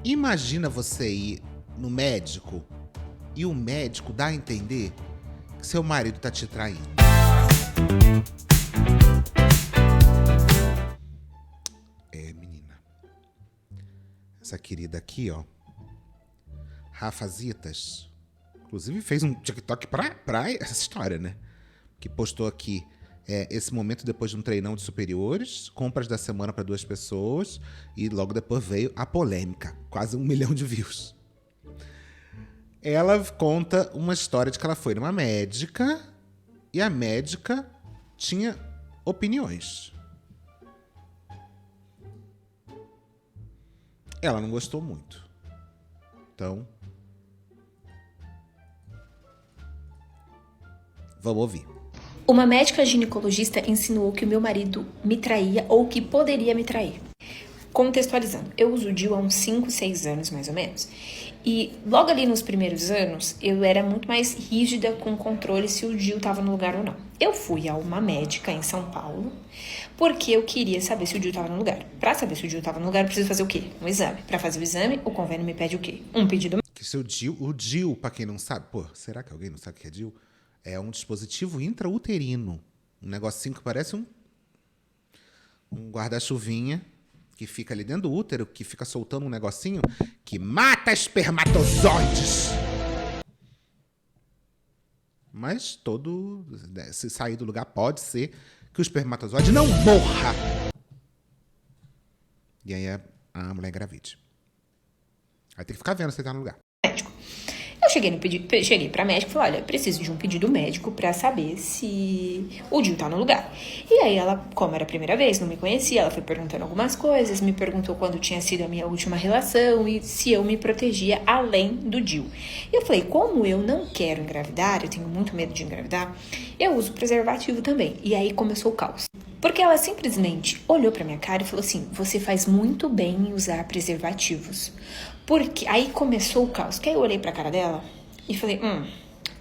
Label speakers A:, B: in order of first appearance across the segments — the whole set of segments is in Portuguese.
A: Imagina você ir no médico e o médico dá a entender que seu marido tá te traindo. Menina. Essa querida aqui, ó. Rafazitas. Inclusive fez um TikTok pra essa história, né? Que postou aqui esse momento depois de um treinão de superiores, compras da semana para 2 pessoas, e logo depois veio a polêmica, quase 1 milhão de views. Ela conta uma história de que ela foi numa médica e a médica tinha opiniões. Ela não gostou muito. Então, vamos ouvir.
B: Uma médica ginecologista insinuou que o meu marido me traía ou que poderia me trair. Contextualizando, eu uso o DIU há uns 5, 6 anos, mais ou menos. E logo ali nos primeiros anos, eu era muito mais rígida com o controle se o DIU estava no lugar ou não. Eu fui a uma médica em São Paulo, porque eu queria saber se o DIU estava no lugar. Para saber se o DIU estava no lugar, eu preciso fazer o quê? Um exame. Para fazer o exame, o convênio me pede o quê? Um pedido.
A: Que seu o DIU, pra quem não sabe, será que alguém não sabe o que é DIU? É um dispositivo intrauterino. Um negocinho que parece um guarda-chuvinha que fica ali dentro do útero, que fica soltando um negocinho que mata espermatozoides. Mas se sair do lugar, pode ser que o espermatozoide não morra. E aí a mulher engravide. Aí tem que ficar vendo se ele tá no lugar.
B: Eu cheguei pra médica e falei, olha, preciso de um pedido médico pra saber se o DIU tá no lugar. E aí ela, como era a primeira vez, não me conhecia, ela foi perguntando algumas coisas, me perguntou quando tinha sido a minha última relação e se eu me protegia além do DIU. E eu falei, como eu não quero engravidar, eu tenho muito medo de engravidar, eu uso preservativo também. E aí começou o caos. Porque ela simplesmente olhou pra minha cara e falou assim, você faz muito bem em usar preservativos. Porque aí começou o caos. Que aí eu olhei pra cara dela e falei,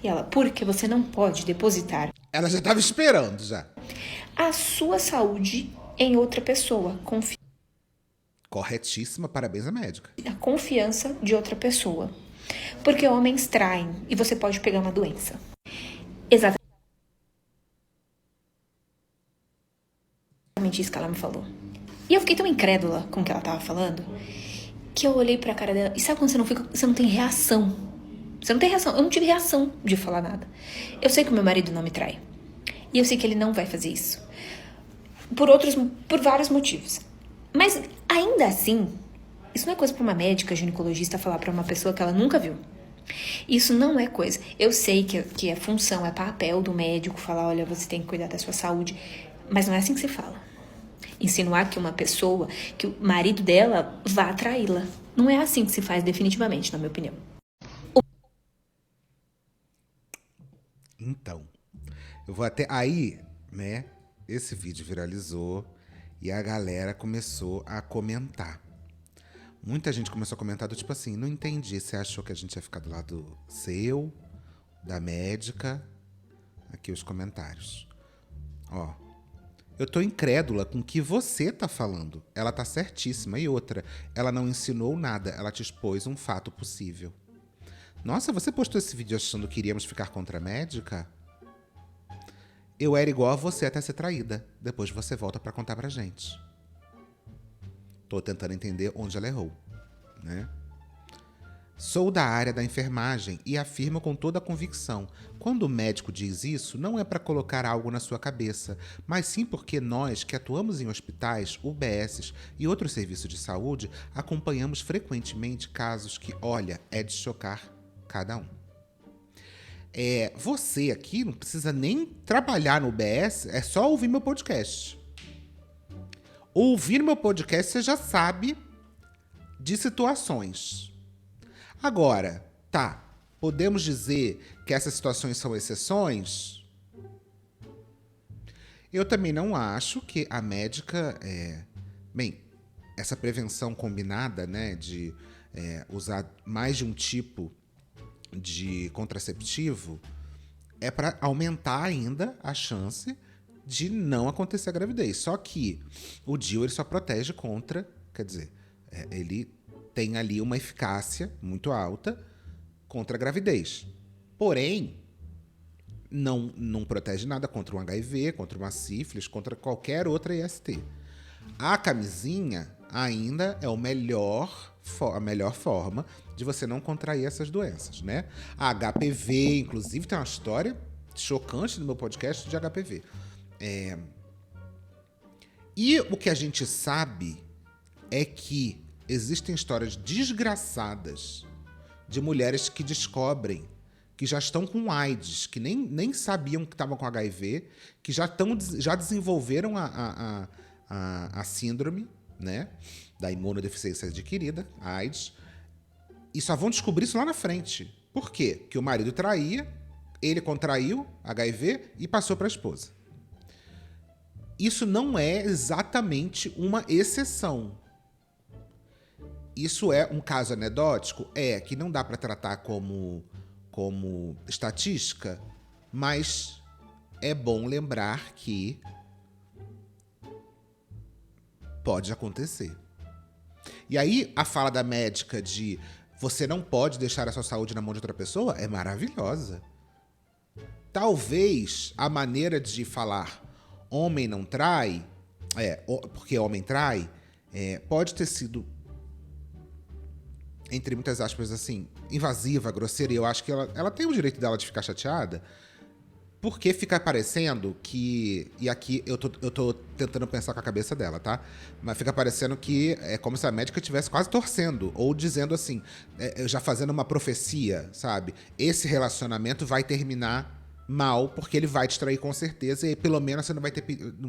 B: E ela, porque você não pode depositar.
A: Ela já tava esperando, já.
B: A sua saúde em outra pessoa.
A: Corretíssima, parabéns à médica.
B: A confiança de outra pessoa. Porque homens traem e você pode pegar uma doença. Exatamente isso que ela me falou. E eu fiquei tão incrédula com o que ela tava falando, que eu olhei pra cara dela. E sabe quando você não tem reação? Você não tem reação. Eu não tive reação de falar nada. Eu sei que o meu marido não me trai. E eu sei que ele não vai fazer isso. Por vários motivos. Mas, ainda assim, isso não é coisa pra uma médica ginecologista falar pra uma pessoa que ela nunca viu. Isso não é coisa. Eu sei que é função, é papel do médico falar, olha, você tem que cuidar da sua saúde. Mas não é assim que se fala. Insinuar que uma pessoa, que o marido dela vá traí-la. Não é assim que se faz definitivamente, na minha opinião.
A: Então, eu vou até... Aí, né, esse vídeo viralizou e a galera começou a comentar. Muita gente começou a comentar do tipo assim, não entendi, você achou que a gente ia ficar do lado seu, da médica? Aqui os comentários. Ó, eu tô incrédula com o que você tá falando. Ela tá certíssima. E outra, ela não ensinou nada, ela te expôs um fato possível. Nossa, você postou esse vídeo achando que iríamos ficar contra a médica? Eu era igual a você até ser traída. Depois você volta pra contar pra gente. Tô tentando entender onde ela errou, né? Sou da área da enfermagem e afirmo com toda a convicção. Quando o médico diz isso, não é para colocar algo na sua cabeça, mas sim porque nós, que atuamos em hospitais, UBSs e outros serviços de saúde, acompanhamos frequentemente casos que, olha, é de chocar cada um. Você aqui não precisa nem trabalhar no UBS, é só ouvir meu podcast. Ouvir meu podcast, você já sabe de situações. Agora, podemos dizer que essas situações são exceções? Eu também não acho que a médica... essa prevenção combinada, né, de usar mais de um tipo de contraceptivo é para aumentar ainda a chance de não acontecer a gravidez. Só que o DIU ele só protege contra, quer dizer, ele tem ali uma eficácia muito alta contra a gravidez. Porém, não protege nada contra um HIV, contra uma sífilis, contra qualquer outra IST. A camisinha ainda é a melhor forma de você não contrair essas doenças, né? A HPV, inclusive, tem uma história chocante no meu podcast de HPV. E o que a gente sabe é que existem histórias desgraçadas de mulheres que descobrem que já estão com AIDS, que nem sabiam que estavam com HIV, que já desenvolveram a síndrome, né, da imunodeficiência adquirida, a AIDS, e só vão descobrir isso lá na frente. Por quê? Que o marido traía, ele contraiu HIV e passou para a esposa. Isso não é exatamente uma exceção. Isso é um caso anedótico? Que não dá para tratar como estatística, mas é bom lembrar que pode acontecer. E aí, a fala da médica de você não pode deixar a sua saúde na mão de outra pessoa é maravilhosa. Talvez a maneira de falar homem não trai, porque homem trai, pode ter sido, entre muitas aspas, assim, invasiva, grosseira, e eu acho que ela tem o direito dela de ficar chateada, porque fica parecendo que... E aqui eu tô tentando pensar com a cabeça dela, tá? Mas fica parecendo que é como se a médica estivesse quase torcendo, ou dizendo assim, já fazendo uma profecia, sabe? Esse relacionamento vai terminar mal, porque ele vai te trair com certeza, e pelo menos você não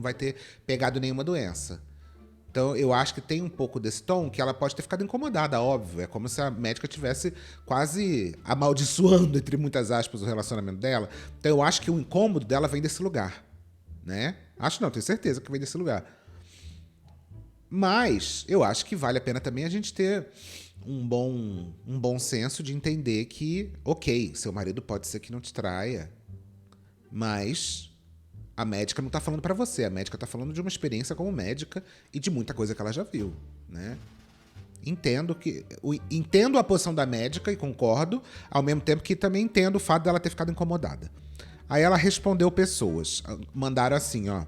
A: vai ter pegado nenhuma doença. Então, eu acho que tem um pouco desse tom que ela pode ter ficado incomodada, óbvio. É como se a médica estivesse quase amaldiçoando, entre muitas aspas, o relacionamento dela. Então, eu acho que o incômodo dela vem desse lugar, né? Acho não, tenho certeza que vem desse lugar. Mas eu acho que vale a pena também a gente ter um bom senso de entender que, ok, seu marido pode ser que não te traia, mas a médica não tá falando pra você, a médica tá falando de uma experiência como médica e de muita coisa que ela já viu, né? Entendo a posição da médica e concordo, ao mesmo tempo que também entendo o fato dela ter ficado incomodada. Aí ela respondeu pessoas, mandaram assim, ó: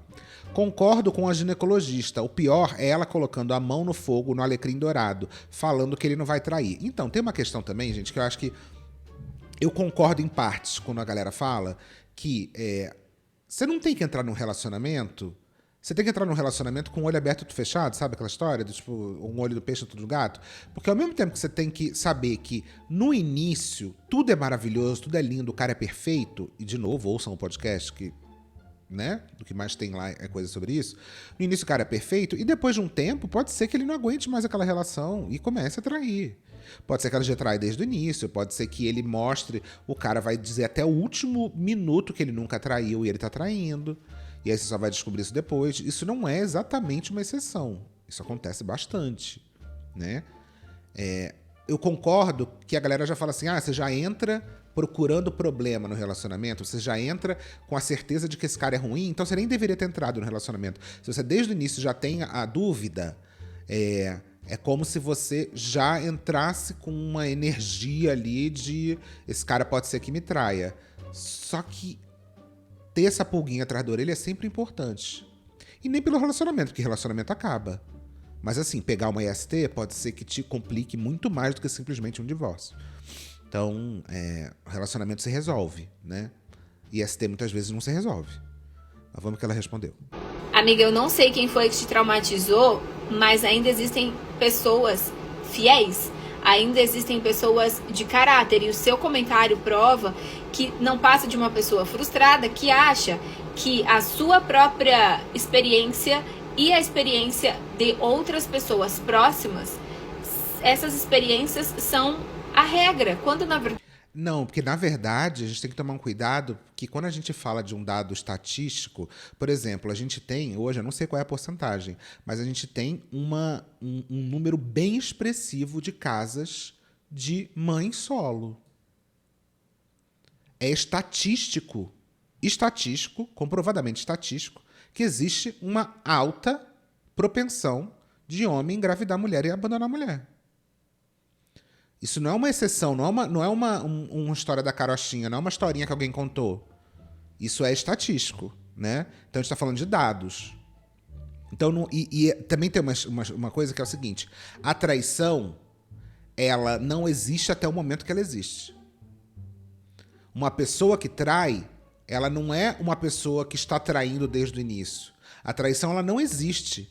A: concordo com a ginecologista, o pior é ela colocando a mão no fogo no alecrim dourado, falando que ele não vai trair. Então, tem uma questão também, gente, que eu acho que eu concordo em partes quando a galera fala que você não tem que entrar num relacionamento. Você tem que entrar num relacionamento com o olho aberto e tudo fechado, sabe aquela história? Tipo, um olho do peixe e outro do gato? Porque ao mesmo tempo que você tem que saber que no início tudo é maravilhoso, tudo é lindo, o cara é perfeito, e de novo, ouçam o podcast que, né, o que mais tem lá é coisa sobre isso. No início o cara é perfeito, e depois de um tempo pode ser que ele não aguente mais aquela relação e comece a trair. Pode ser que ela já trai desde o início, pode ser que ele mostre, o cara vai dizer até o último minuto que ele nunca traiu e ele tá traindo, e aí você só vai descobrir isso depois. Isso não é exatamente uma exceção, isso acontece bastante, né? Eu concordo que a galera já fala assim, você já entra procurando problema no relacionamento, você já entra com a certeza de que esse cara é ruim, então você nem deveria ter entrado no relacionamento. Se você desde o início já tem a dúvida, é como se você já entrasse com uma energia ali de esse cara pode ser que me traia. Só que ter essa pulguinha atrás da orelha é sempre importante. E nem pelo relacionamento, porque relacionamento acaba. Mas assim, pegar uma IST pode ser que te complique muito mais do que simplesmente um divórcio. Então, o relacionamento se resolve, né? IST muitas vezes não se resolve. Mas vamos que ela respondeu.
B: Amiga, eu não sei quem foi que te traumatizou, mas ainda existem pessoas fiéis, ainda existem pessoas de caráter, e o seu comentário prova que não passa de uma pessoa frustrada que acha que a sua própria experiência e a experiência de outras pessoas próximas, essas experiências são a regra, quando na verdade...
A: Não, porque na verdade a gente tem que tomar um cuidado que quando a gente fala de um dado estatístico, por exemplo, a gente tem, hoje eu não sei qual é a porcentagem, mas a gente tem um número bem expressivo de casas de mãe solo. É estatístico, comprovadamente estatístico, que existe uma alta propensão de homem engravidar mulher e abandonar a mulher. Isso não é uma exceção, não é uma história da carochinha, não é uma historinha que alguém contou. Isso é estatístico, né? Então a gente está falando de dados. Então, também tem uma coisa que é o seguinte: a traição, ela não existe até o momento que ela existe. Uma pessoa que trai, ela não é uma pessoa que está traindo desde o início. A traição, ela não existe.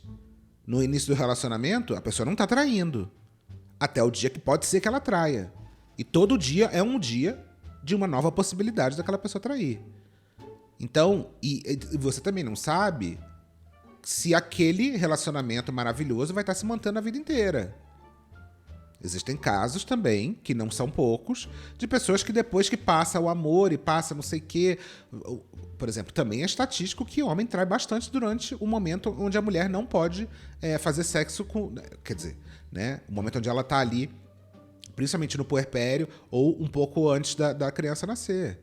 A: No início do relacionamento, a pessoa não está traindo. Até o dia que pode ser que ela traia. E todo dia é um dia de uma nova possibilidade daquela pessoa trair. Então, e você também não sabe se aquele relacionamento maravilhoso vai estar se mantendo a vida inteira. Existem casos também, que não são poucos, de pessoas que depois que passa o amor e passa não sei o quê... Por exemplo, também é estatístico que o homem trai bastante durante o momento onde a mulher não pode fazer sexo com... Quer dizer, né? O momento onde ela tá ali, principalmente no puerpério, ou um pouco antes da criança nascer.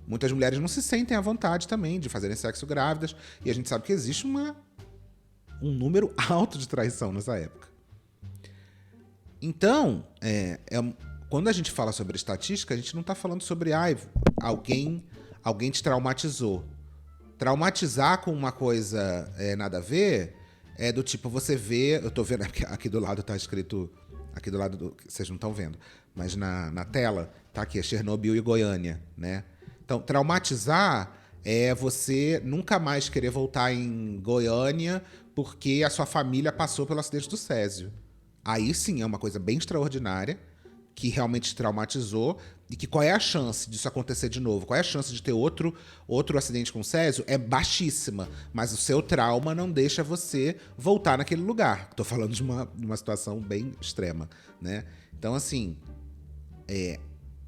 A: Muitas mulheres não se sentem à vontade também de fazerem sexo grávidas, e a gente sabe que existe um número alto de traição nessa época. Então, quando a gente fala sobre estatística, a gente não está falando sobre alguém te traumatizou. Traumatizar com uma coisa nada a ver é do tipo, você vê... Eu tô vendo, aqui do lado tá escrito... Aqui do lado, vocês não estão vendo, mas na tela tá aqui, é Chernobyl e Goiânia, né? Então, traumatizar é você nunca mais querer voltar em Goiânia porque a sua família passou pelo acidente do Césio. Aí sim é uma coisa bem extraordinária, que realmente te traumatizou, e que qual é a chance disso acontecer de novo? Qual é a chance de ter outro acidente com o Césio? É baixíssima, mas o seu trauma não deixa você voltar naquele lugar. Estou falando de uma situação bem extrema, né? Então, assim,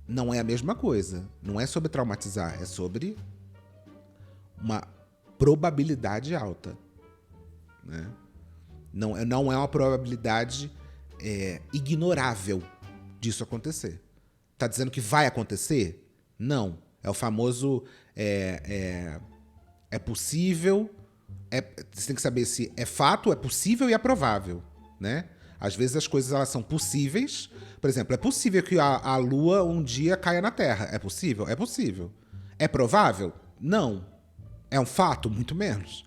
A: não é a mesma coisa. Não é sobre traumatizar, é sobre uma probabilidade alta, né? Não é uma probabilidade ignorável disso acontecer. Tá dizendo que vai acontecer? Não. É o famoso é possível. Você tem que saber se é fato, é possível e é provável, né? Às vezes as coisas elas são possíveis. Por exemplo, é possível que a Lua um dia caia na Terra. É possível? É possível. É provável? Não. É um fato? Muito menos.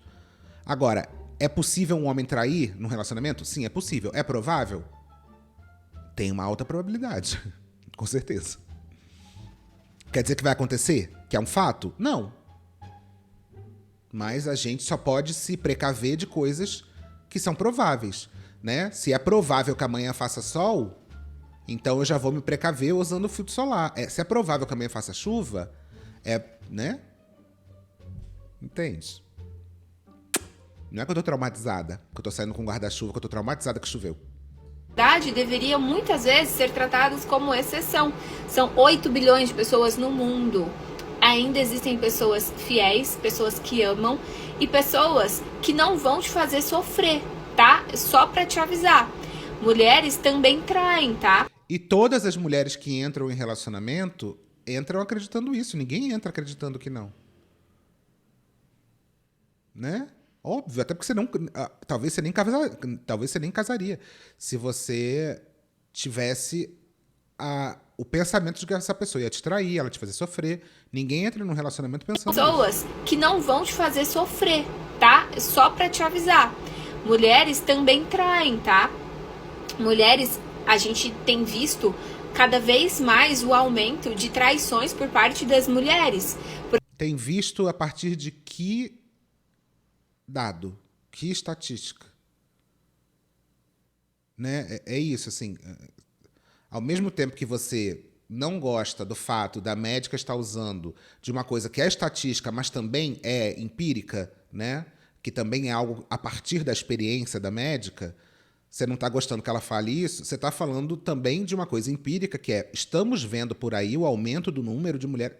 A: Agora, é possível um homem trair num relacionamento? Sim, é possível. É provável? Tem uma alta probabilidade. Com certeza. Quer dizer que vai acontecer? Que é um fato? Não. Mas a gente só pode se precaver de coisas que são prováveis, né? Se é provável que amanhã faça sol, então eu já vou me precaver usando filtro solar. Se é provável que amanhã faça chuva, né? Entende? Não é que eu tô traumatizada, que eu tô saindo com guarda-chuva, que eu tô traumatizada que choveu.
B: Deveriam muitas vezes ser tratados como exceção. São 8 bilhões de pessoas no mundo. Ainda existem pessoas fiéis, pessoas que amam e pessoas que não vão te fazer sofrer, tá? Só pra te avisar. Mulheres também traem, tá?
A: E todas as mulheres que entram em relacionamento entram acreditando isso. Ninguém entra acreditando que não. Né? Óbvio, até porque você não... Talvez você nem casaria se você tivesse o pensamento de que essa pessoa ia te trair, ela te fazer sofrer. Ninguém entra num relacionamento pensando
B: pessoas
A: nisso.
B: Que não vão te fazer sofrer, tá? Só pra te avisar. Mulheres também traem, tá? Mulheres, a gente tem visto cada vez mais o aumento de traições por parte das mulheres.
A: Tem visto a partir de que dado, que estatística, né? É isso, assim, ao mesmo tempo que você não gosta do fato da médica estar usando de uma coisa que é estatística, mas também é empírica, né? Que também é algo a partir da experiência da médica, você não está gostando que ela fale isso, você está falando também de uma coisa empírica, que estamos vendo por aí o aumento do número de mulheres.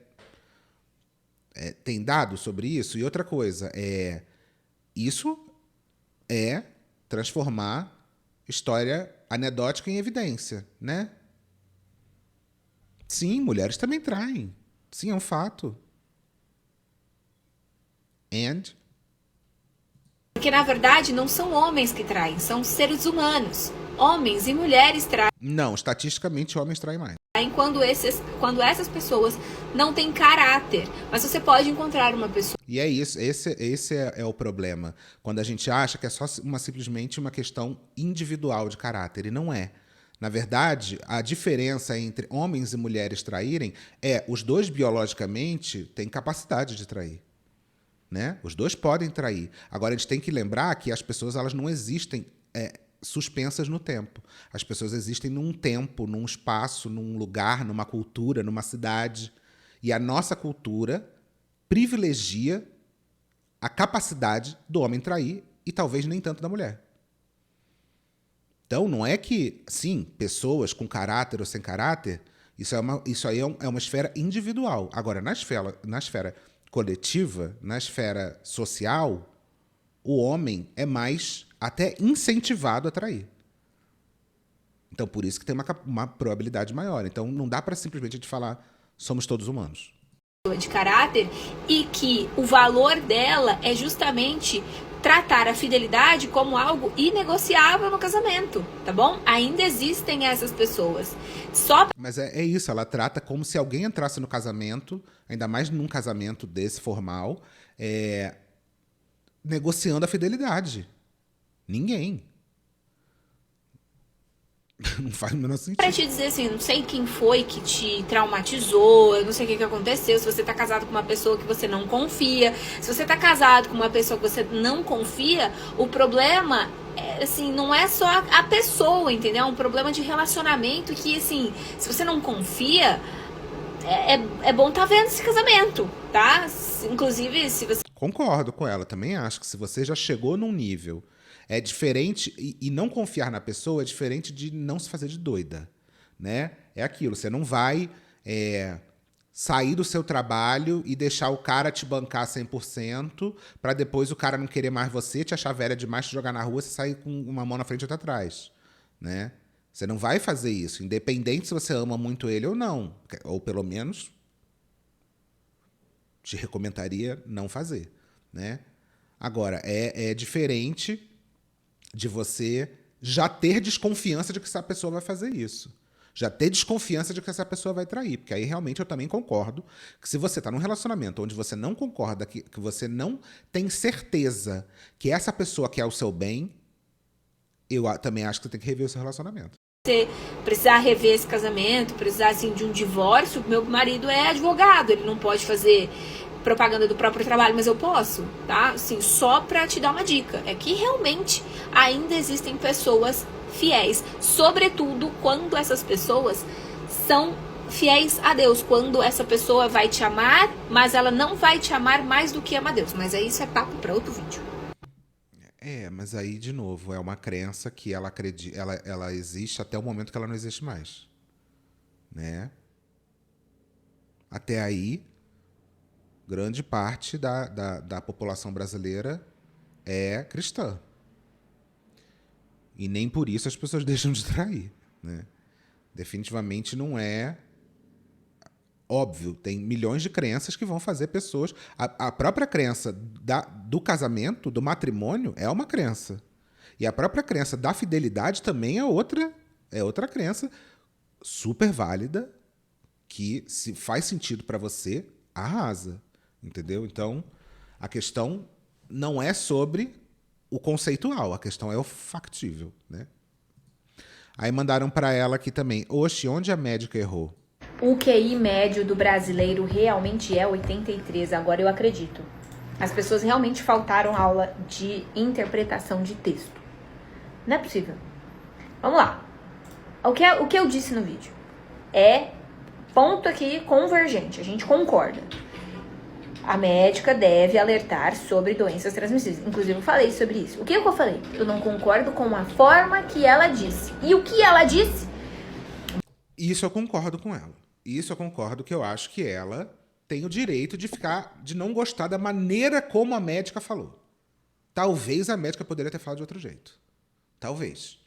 A: Tem dados sobre isso? E outra coisa, isso é transformar história anedótica em evidência, né? Sim, mulheres também traem. Sim, é um fato.
B: Porque, na verdade, não são homens que traem, são seres humanos. homens e mulheres
A: Não, estatisticamente homens traem mais.
B: quando essas pessoas não têm caráter. Mas você pode encontrar uma pessoa.
A: E é isso, esse é o problema. Quando a gente acha que é só simplesmente uma questão individual de caráter, e não é. Na verdade, a diferença entre homens e mulheres traírem é os dois biologicamente têm capacidade de trair. Né? Os dois podem trair. Agora, a gente tem que lembrar que as pessoas elas não existem suspensas no tempo. As pessoas existem num tempo, num espaço, num lugar, numa cultura, numa cidade. E a nossa cultura privilegia a capacidade do homem trair e talvez nem tanto da mulher. Então, não é que, sim, pessoas com caráter ou sem caráter, isso aí é uma esfera individual. Agora, na esfera coletiva, na esfera social, o homem é mais até incentivado a trair. Então, por isso que tem uma probabilidade maior. Então, não dá para simplesmente a gente falar somos todos humanos.
B: De caráter e que o valor dela é justamente tratar a fidelidade como algo inegociável no casamento, tá bom? Ainda existem essas pessoas.
A: Mas é isso, ela trata como se alguém entrasse no casamento, ainda mais num casamento desse formal, negociando a fidelidade. Ninguém. Não faz o menor sentido.
B: Pra te dizer assim, não sei quem foi que te traumatizou, eu não sei o que aconteceu, se você tá casado com uma pessoa que você não confia, se você tá casado com uma pessoa que você não confia, o problema assim, não é só a pessoa, entendeu? É um problema de relacionamento que, assim, se você não confia, é bom tá vendo esse casamento, tá? Inclusive, se você...
A: Concordo com ela, também acho que se você já chegou num nível... É diferente, e não confiar na pessoa é diferente de não se fazer de doida, né? É aquilo, você não vai sair do seu trabalho e deixar o cara te bancar 100% para depois o cara não querer mais você, te achar velha demais, te jogar na rua, você sair com uma mão na frente e outra atrás, né? Você não vai fazer isso, independente se você ama muito ele ou não, ou pelo menos te recomendaria não fazer, né? Agora, é diferente de você já ter desconfiança de que essa pessoa vai fazer isso. Já ter desconfiança de que essa pessoa vai trair. Porque aí realmente eu também concordo que se você está num relacionamento onde você não concorda, que você não tem certeza que essa pessoa quer o seu bem, eu também acho que você tem que rever o seu relacionamento.
B: Você precisar rever esse casamento, precisar assim, de um divórcio, meu marido é advogado, ele não pode fazer propaganda do próprio trabalho, mas eu posso, tá? Assim, só pra te dar uma dica. É que realmente ainda existem pessoas fiéis, sobretudo quando essas pessoas são fiéis a Deus, quando essa pessoa vai te amar, mas ela não vai te amar mais do que ama Deus. Mas aí isso é papo pra outro vídeo.
A: Mas aí, de novo, é uma crença que ela acredita, ela existe até o momento que ela não existe mais, né? Até aí, grande parte da população brasileira é cristã. E nem por isso as pessoas deixam de trair, né? Definitivamente não é óbvio. Tem milhões de crenças que vão fazer pessoas... A própria crença do casamento, do matrimônio, é uma crença. E a própria crença da fidelidade também é outra crença super válida que, se faz sentido para você, arrasa. Entendeu? Então, a questão não é sobre o conceitual, a questão é o factível, né? Aí mandaram para ela aqui também. Oxe, onde a médica errou?
B: O QI médio do brasileiro realmente é 83, agora eu acredito. As pessoas realmente faltaram aula de interpretação de texto. Não é possível. Vamos lá. O que eu disse no vídeo é ponto aqui convergente, a gente concorda. A médica deve alertar sobre doenças transmissíveis. Inclusive, eu falei sobre isso. O que eu falei? Eu não concordo com a forma que ela disse. E o que ela disse?
A: Isso eu concordo com ela. Isso eu concordo que eu acho que ela tem o direito de não gostar da maneira como a médica falou. Talvez a médica poderia ter falado de outro jeito. Talvez.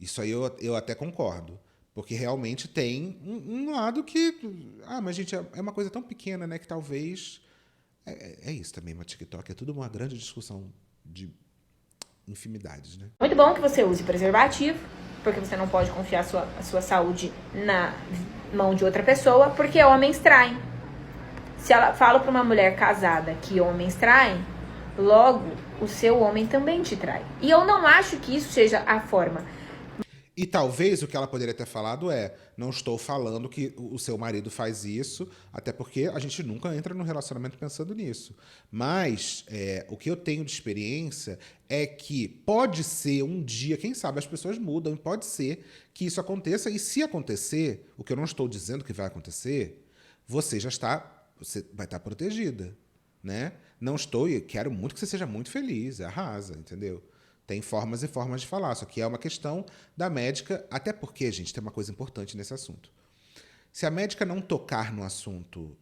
A: Isso aí eu até concordo. Porque realmente tem um lado que... mas gente, é uma coisa tão pequena, né? Que talvez... É isso também, mas TikTok é tudo uma grande discussão de intimidades, né?
B: Muito bom que você use preservativo, porque você não pode confiar a sua saúde na mão de outra pessoa, porque homens traem. Se ela fala para uma mulher casada que homens traem, logo o seu homem também te trai. E eu não acho que isso seja a forma.
A: E talvez o que ela poderia ter falado é: não estou falando que o seu marido faz isso, até porque a gente nunca entra num relacionamento pensando nisso. Mas o que eu tenho de experiência é que pode ser um dia, quem sabe as pessoas mudam, e pode ser que isso aconteça. E se acontecer, o que eu não estou dizendo que vai acontecer, você vai estar protegida, né? Não estou, e quero muito que você seja muito feliz, arrasa, entendeu? Tem formas e formas de falar, só que é uma questão da médica, até porque, gente, tem uma coisa importante nesse assunto. Se a médica não tocar no assunto,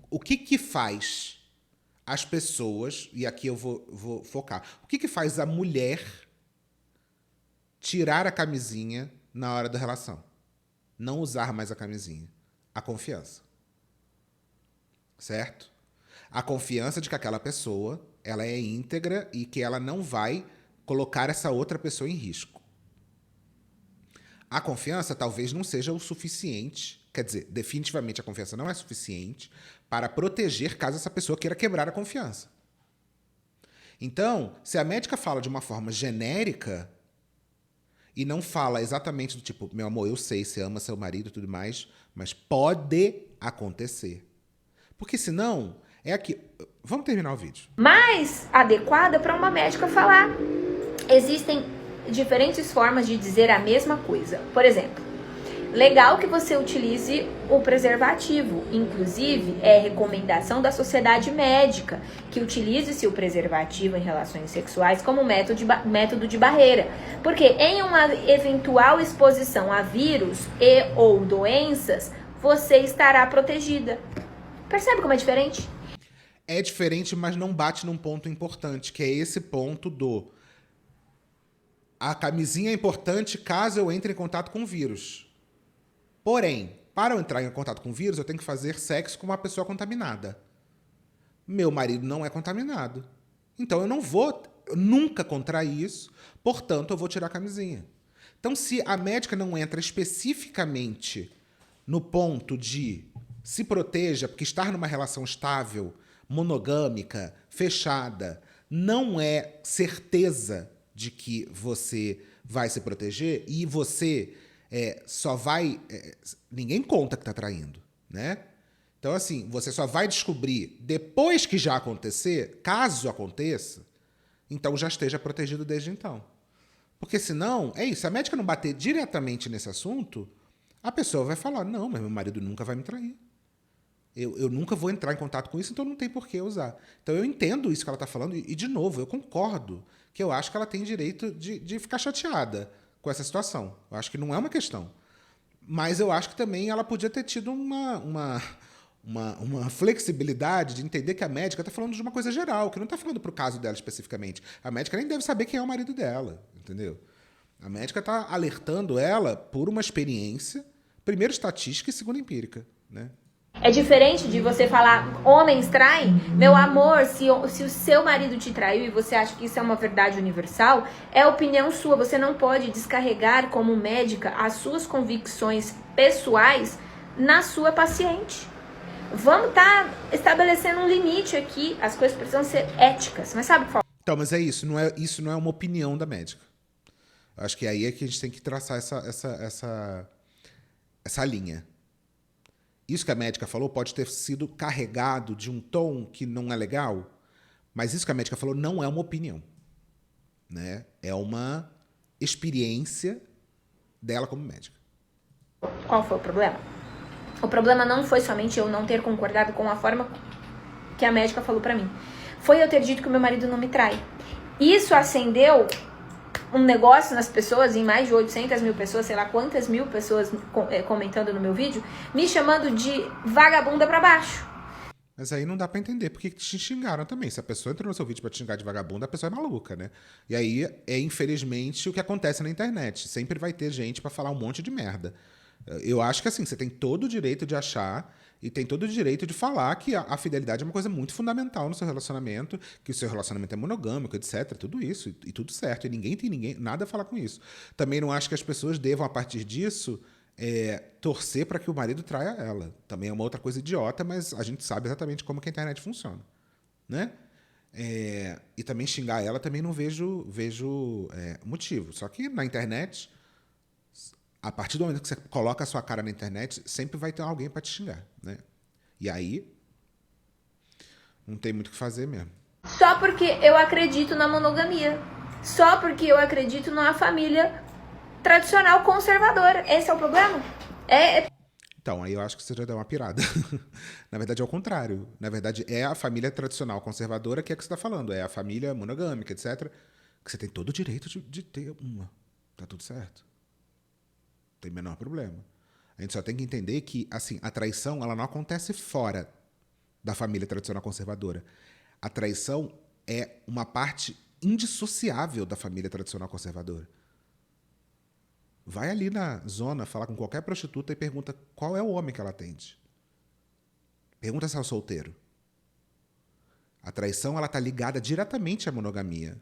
A: o que faz as pessoas, e aqui eu vou focar, o que faz a mulher tirar a camisinha na hora da relação? Não usar mais a camisinha. A confiança. Certo? A confiança de que aquela pessoa, ela é íntegra e que ela não vai colocar essa outra pessoa em risco. A confiança talvez não seja o suficiente, quer dizer, definitivamente a confiança não é suficiente para proteger caso essa pessoa queira quebrar a confiança. Então, se a médica fala de uma forma genérica e não fala exatamente do tipo, meu amor, eu sei, você ama seu marido e tudo mais, mas pode acontecer. Porque senão, é aqui. Vamos terminar o vídeo.
B: Mais adequada para uma médica falar. Existem diferentes formas de dizer a mesma coisa. Por exemplo, legal que você utilize o preservativo. Inclusive, é recomendação da sociedade médica que utilize-se o preservativo em relações sexuais como método de barreira. Porque em uma eventual exposição a vírus e ou doenças, você estará protegida. Percebe como é diferente?
A: É diferente, mas não bate num ponto importante, que é esse ponto do... A camisinha é importante caso eu entre em contato com o vírus. Porém, para eu entrar em contato com o vírus, eu tenho que fazer sexo com uma pessoa contaminada. Meu marido não é contaminado. Então eu não vou nunca contrair isso, portanto eu vou tirar a camisinha. Então se a médica não entra especificamente no ponto de se proteja, porque estar numa relação estável, monogâmica, fechada, não é certeza de que você vai se proteger e você só vai... ninguém conta que está traindo, né? Então, assim, você só vai descobrir depois que já acontecer, caso aconteça, então já esteja protegido desde então. Porque senão, é isso, se a médica não bater diretamente nesse assunto, a pessoa vai falar, não, mas meu marido nunca vai me trair. Eu nunca vou entrar em contato com isso, então não tem por que usar. Então eu entendo isso que ela está falando e, de novo, eu concordo que eu acho que ela tem direito de ficar chateada com essa situação. Eu acho que não é uma questão. Mas eu acho que também ela podia ter tido uma flexibilidade de entender que a médica está falando de uma coisa geral, que não está falando para o caso dela especificamente. A médica nem deve saber quem é o marido dela, entendeu? A médica está alertando ela por uma experiência, primeiro estatística e segundo empírica, né?
B: É diferente de você falar, homens traem? Meu amor, se o seu marido te traiu e você acha que isso é uma verdade universal, é opinião sua. Você não pode descarregar como médica as suas convicções pessoais na sua paciente. Vamos estar estabelecendo um limite aqui. As coisas precisam ser éticas. Mas sabe qual?
A: Então, mas é isso. Isso não é uma opinião da médica. Eu acho que aí é que a gente tem que traçar essa linha. Isso que a médica falou pode ter sido carregado de um tom que não é legal, mas isso que a médica falou não é uma opinião, né? É uma experiência dela como médica.
B: Qual foi o problema? O problema não foi somente eu não ter concordado com a forma que a médica falou pra mim. Foi eu ter dito que o meu marido não me trai. Isso acendeu um negócio nas pessoas, em mais de 800 mil pessoas, sei lá quantas mil pessoas comentando no meu vídeo, me chamando de vagabunda pra baixo.
A: Mas aí não dá pra entender porque te xingaram também. Se a pessoa entrou no seu vídeo pra te xingar de vagabunda, a pessoa é maluca, né? E aí é, infelizmente, o que acontece na internet. Sempre vai ter gente pra falar um monte de merda. Eu acho que assim, você tem todo o direito de achar e tem todo o direito de falar que a fidelidade é uma coisa muito fundamental no seu relacionamento, que o seu relacionamento é monogâmico, etc. Tudo isso, e tudo certo. E ninguém tem nada a falar com isso. Também não acho que as pessoas devam, a partir disso, torcer para que o marido traia ela. Também é uma outra coisa idiota, mas a gente sabe exatamente como que a internet funciona. Né? E também xingar ela também não vejo motivo. Só que na internet, a partir do momento que você coloca a sua cara na internet, sempre vai ter alguém para te xingar, né? E aí, não tem muito o que fazer mesmo.
B: Só porque eu acredito na monogamia. Só porque eu acredito numa família tradicional conservadora. Esse é o problema?
A: Então, aí eu acho que você já deu uma pirada. Na verdade, é o contrário. Na verdade, é a família tradicional conservadora que é que você está falando. É a família monogâmica, etc. Que você tem todo o direito de ter uma. Tá tudo certo. Não tem o menor problema. A gente só tem que entender que, assim, a traição ela não acontece fora da família tradicional conservadora. A traição é uma parte indissociável da família tradicional conservadora. Vai ali na zona falar com qualquer prostituta e pergunta qual é o homem que ela atende. Pergunta se é o solteiro. A traição ela está ligada diretamente à monogamia.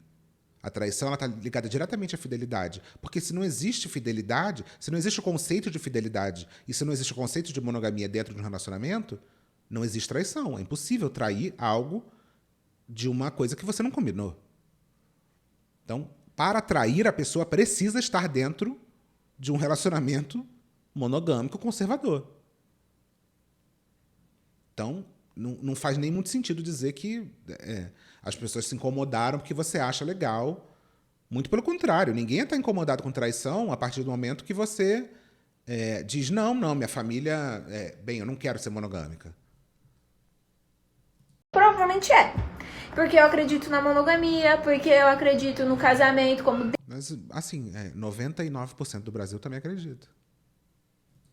A: A traição está ligada diretamente à fidelidade. Porque se não existe fidelidade, se não existe o conceito de fidelidade e se não existe o conceito de monogamia dentro de um relacionamento, não existe traição. É impossível trair algo de uma coisa que você não combinou. Então, para trair, a pessoa precisa estar dentro de um relacionamento monogâmico conservador. Então, não faz nem muito sentido dizer que as pessoas se incomodaram porque você acha legal. Muito pelo contrário, ninguém está incomodado com traição a partir do momento que você diz, não, minha família... bem, eu não quero ser monogâmica.
B: Provavelmente é. Porque eu acredito na monogamia, porque eu acredito no casamento como
A: Mas, assim, 99% do Brasil também acredita.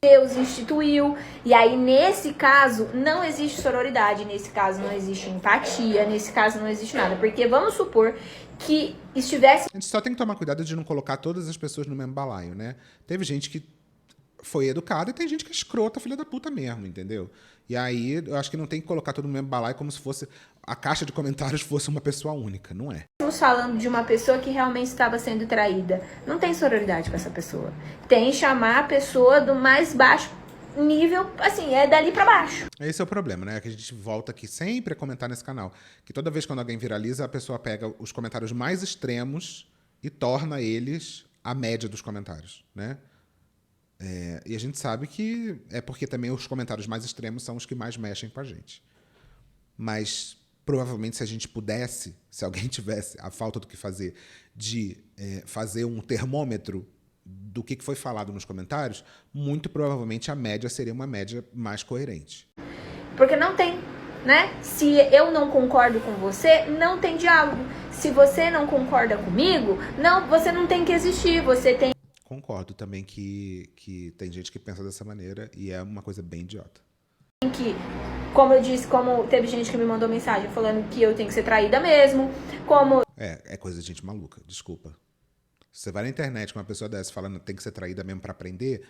B: Deus instituiu. E aí, nesse caso, não existe sororidade, nesse caso não existe empatia, nesse caso não existe nada. Porque vamos supor que estivesse...
A: A gente só tem que tomar cuidado de não colocar todas as pessoas no mesmo balaio, né? Teve gente que foi educada e tem gente que é escrota, filha da puta mesmo, entendeu? E aí, eu acho que não tem que colocar todo mundo no mesmo balaio como se fosse a caixa de comentários fosse uma pessoa única, não é?
B: Estamos falando de uma pessoa que realmente estava sendo traída. Não tem sororidade com essa pessoa. Tem chamar a pessoa do mais baixo nível, assim, é dali pra baixo.
A: Esse é o problema, né? Que a gente volta aqui sempre a comentar nesse canal. Que toda vez quando alguém viraliza, a pessoa pega os comentários mais extremos e torna eles a média dos comentários, né? E a gente sabe que é porque também os comentários mais extremos são os que mais mexem com a gente. Mas provavelmente se a gente pudesse, se alguém tivesse a falta do que fazer, de fazer um termômetro do que foi falado nos comentários, muito provavelmente a média seria uma média mais coerente.
B: Porque não tem, né? Se eu não concordo com você, não tem diálogo. Se você não concorda comigo, você não tem que existir, você tem...
A: Concordo também que tem gente que pensa dessa maneira e é uma coisa bem idiota.
B: Que, como eu disse, como teve gente que me mandou mensagem falando que eu tenho que ser traída mesmo, como...
A: É coisa de gente maluca, desculpa. Se você vai na internet com uma pessoa dessa falando que tem que ser traída mesmo pra aprender,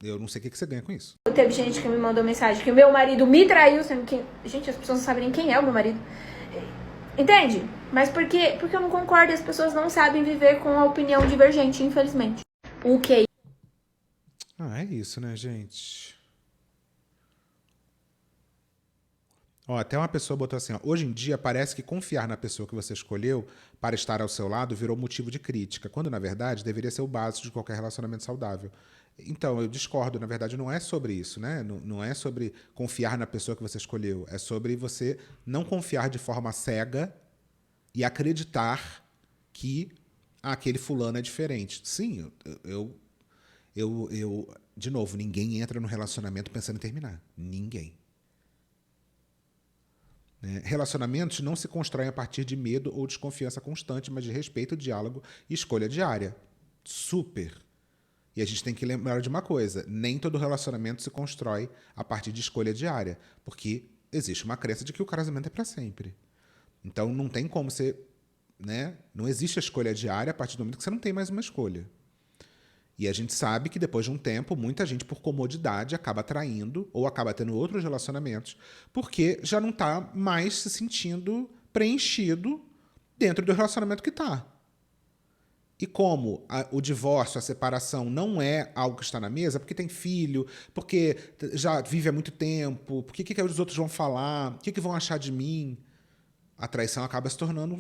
A: eu não sei o que você ganha com isso.
B: Teve gente que me mandou mensagem que o meu marido me traiu, sendo que... Gente, as pessoas não sabem nem quem é o meu marido. Entende? Mas por quê? Porque eu não concordo e as pessoas não sabem viver com a opinião divergente, infelizmente. O que?
A: É isso, né, gente? Ó, até uma pessoa botou assim, ó, hoje em dia parece que confiar na pessoa que você escolheu para estar ao seu lado virou motivo de crítica, quando na verdade deveria ser o básico de qualquer relacionamento saudável. Então, eu discordo, na verdade não é sobre isso, né? Não é sobre confiar na pessoa que você escolheu, é sobre você não confiar de forma cega e acreditar que aquele fulano é diferente. Sim, de novo, ninguém entra no relacionamento pensando em terminar. Ninguém. Relacionamentos não se constroem a partir de medo ou desconfiança constante, mas de respeito, diálogo e escolha diária. Super. E a gente tem que lembrar de uma coisa, nem todo relacionamento se constrói a partir de escolha diária, porque existe uma crença de que o casamento é para sempre. Então não tem como você... Né? Não existe a escolha diária a partir do momento que você não tem mais uma escolha. E a gente sabe que depois de um tempo, muita gente, por comodidade, acaba traindo ou acaba tendo outros relacionamentos, porque já não está mais se sentindo preenchido dentro do relacionamento que está. E como o divórcio, a separação não é algo que está na mesa, porque tem filho, porque já vive há muito tempo, porque o que os outros vão falar, o que vão achar de mim, a traição acaba se tornando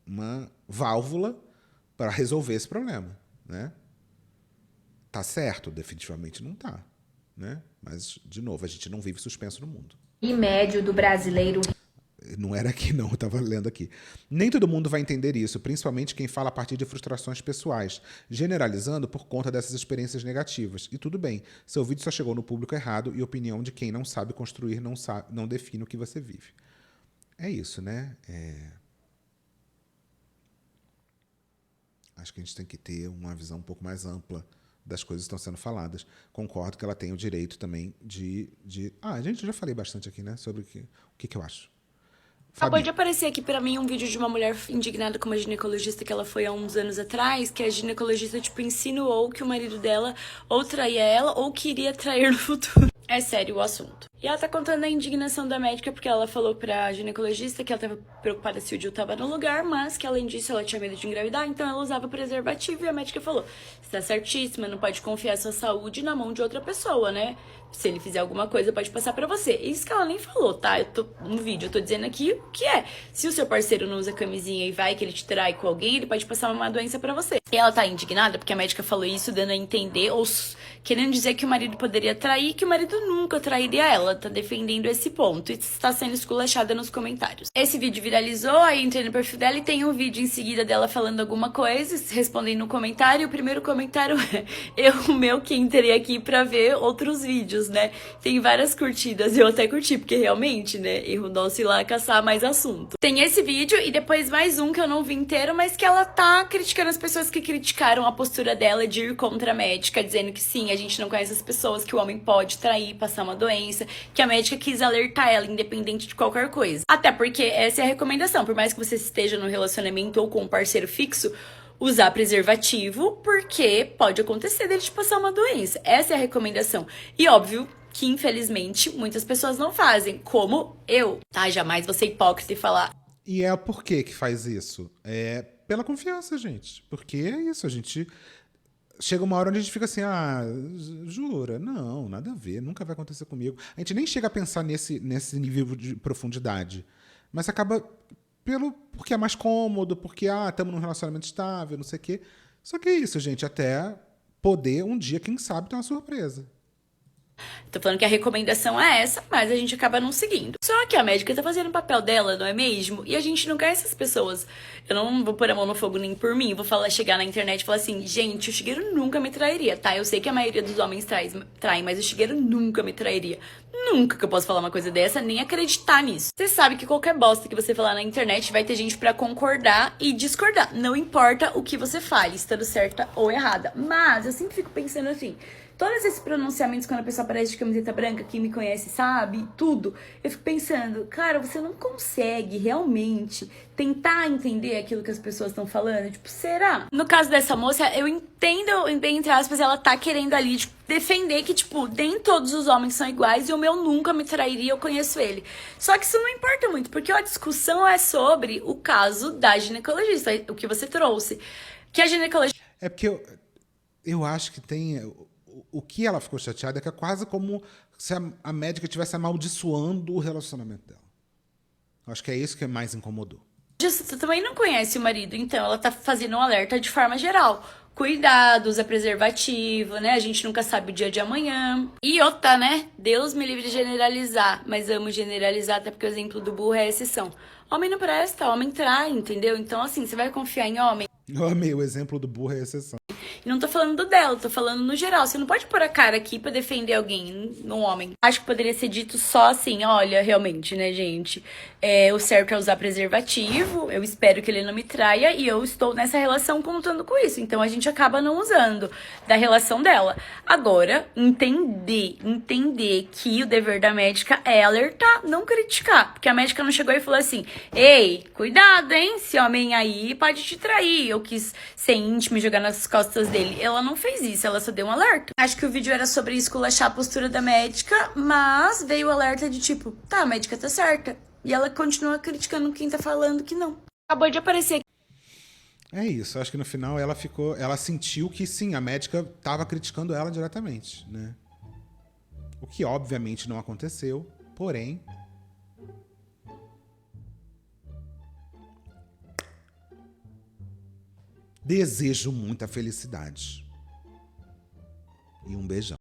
A: uma válvula para resolver esse problema, né? Tá certo? Definitivamente não tá, né? Mas, de novo, a gente não vive suspenso no mundo.
B: E médio do brasileiro.
A: Não era aqui, não, eu estava lendo aqui. Nem todo mundo vai entender isso, principalmente quem fala a partir de frustrações pessoais, generalizando por conta dessas experiências negativas. E tudo bem, seu vídeo só chegou no público errado e a opinião de quem não sabe construir não define o que você vive. É isso, né? Acho que a gente tem que ter uma visão um pouco mais ampla das coisas que estão sendo faladas. Concordo que ela tem o direito também de... gente, eu já falei bastante aqui, né? Sobre o que eu acho.
C: Acabou de aparecer aqui pra mim um vídeo de uma mulher indignada com uma ginecologista que ela foi há uns anos atrás, que a ginecologista, tipo, insinuou que o marido dela ou traía ela ou queria trair no futuro. É sério o assunto. E ela tá contando a indignação da médica porque ela falou pra ginecologista que ela tava preocupada se o DIU tava no lugar, mas que além disso ela tinha medo de engravidar, então ela usava preservativo e a médica falou: você tá certíssima, não pode confiar sua saúde na mão de outra pessoa, né? Se ele fizer alguma coisa, pode passar pra você. Isso que ela nem falou, tá? No vídeo eu tô dizendo aqui o que é. Se o seu parceiro não usa camisinha e vai que ele te trai com alguém, ele pode passar uma doença pra você. E ela tá indignada porque a médica falou isso, dando a entender, ou querendo dizer que o marido poderia trair, que o marido nunca trairia ela. Tá defendendo esse ponto e está sendo esculachada nos comentários. Esse vídeo viralizou, aí entrei no perfil dela e tem um vídeo em seguida dela falando alguma coisa, respondendo no comentário. O primeiro comentário é meu que entrei aqui pra ver outros vídeos, né? Tem várias curtidas, eu até curti, porque realmente, né, erro nosso ir lá caçar mais assunto. Tem esse vídeo e depois mais um que eu não vi inteiro, mas que ela tá criticando as pessoas que criticaram a postura dela de ir contra a médica, dizendo que sim, a gente não conhece as pessoas, que o homem pode trair, passar uma doença, que a médica quis alertar ela, independente de qualquer coisa. Até porque essa é a recomendação, por mais que você esteja no relacionamento ou com um parceiro fixo, usar preservativo, porque pode acontecer dele te passar uma doença. Essa é a recomendação. E óbvio que, infelizmente, muitas pessoas não fazem, como eu, tá? Jamais vou ser hipócrita e falar...
A: E é por que faz isso? É pela confiança, gente. Porque é isso, a gente... Chega uma hora onde a gente fica assim, jura? Não, nada a ver, nunca vai acontecer comigo. A gente nem chega a pensar nesse nível de profundidade. Mas acaba porque é mais cômodo, porque estamos num relacionamento estável, não sei o quê. Só que é isso, gente, até poder um dia, quem sabe, ter uma surpresa.
C: Tô falando que a recomendação é essa, mas a gente acaba não seguindo. Só que a médica tá fazendo o papel dela, não é mesmo? E a gente não conhece essas pessoas. Eu não vou pôr a mão no fogo nem por mim. Vou chegar na internet e falar assim, gente, o Shigeru nunca me trairia, tá? Eu sei que a maioria dos homens traem, mas o Shigeru nunca me trairia. Nunca que eu posso falar uma coisa dessa, nem acreditar nisso. Você sabe que qualquer bosta que você falar na internet vai ter gente pra concordar e discordar. Não importa o que você fale, estando certa ou errada. Mas eu sempre fico pensando assim... Todos esses pronunciamentos, quando a pessoa aparece de camiseta branca, quem me conhece sabe, tudo. Eu fico pensando, cara, você não consegue realmente tentar entender aquilo que as pessoas estão falando? Tipo, será? No caso dessa moça, eu entendo, entre aspas, ela tá querendo ali tipo, defender que, tipo, nem todos os homens são iguais e o meu nunca me trairia, eu conheço ele. Só que isso não importa muito, porque a discussão é sobre o caso da ginecologista, o que você trouxe. Que a ginecologista...
A: É porque eu acho que tem... O que ela ficou chateada é que é quase como se a médica estivesse amaldiçoando o relacionamento dela. Acho que é isso que mais incomodou.
C: Você também não conhece o marido, então ela tá fazendo um alerta de forma geral. Cuidado, usa preservativo, né? A gente nunca sabe o dia de amanhã. E outra, né? Deus me livre de generalizar, mas amo generalizar até porque o exemplo do burro é a exceção. Homem não presta, homem trai, entendeu? Então, assim, você vai confiar em homem?
A: Eu amei, o exemplo do burro é a exceção.
C: E não tô falando dela, tô falando no geral. Você não pode pôr a cara aqui pra defender alguém, um homem. Acho que poderia ser dito só assim, olha, realmente, né, gente? O certo é usar preservativo, eu espero que ele não me traia e eu estou nessa relação contando com isso. Então a gente acaba não usando da relação dela. Agora, entender que o dever da médica é alertar, não criticar. Porque a médica não chegou e falou assim, ei, cuidado, hein, esse homem aí pode te trair. Eu quis ser íntimo e jogar nas costas dele. Ela não fez isso, ela só deu um alerta. Acho que o vídeo era sobre esculachar a postura da médica, mas veio o alerta de tipo, tá, a médica tá certa. E ela continua criticando quem tá falando que não. Acabou de aparecer
A: É isso, acho que no final ela sentiu que sim, a médica estava criticando ela diretamente, né? O que obviamente não aconteceu, porém desejo muita felicidade. E um beijão.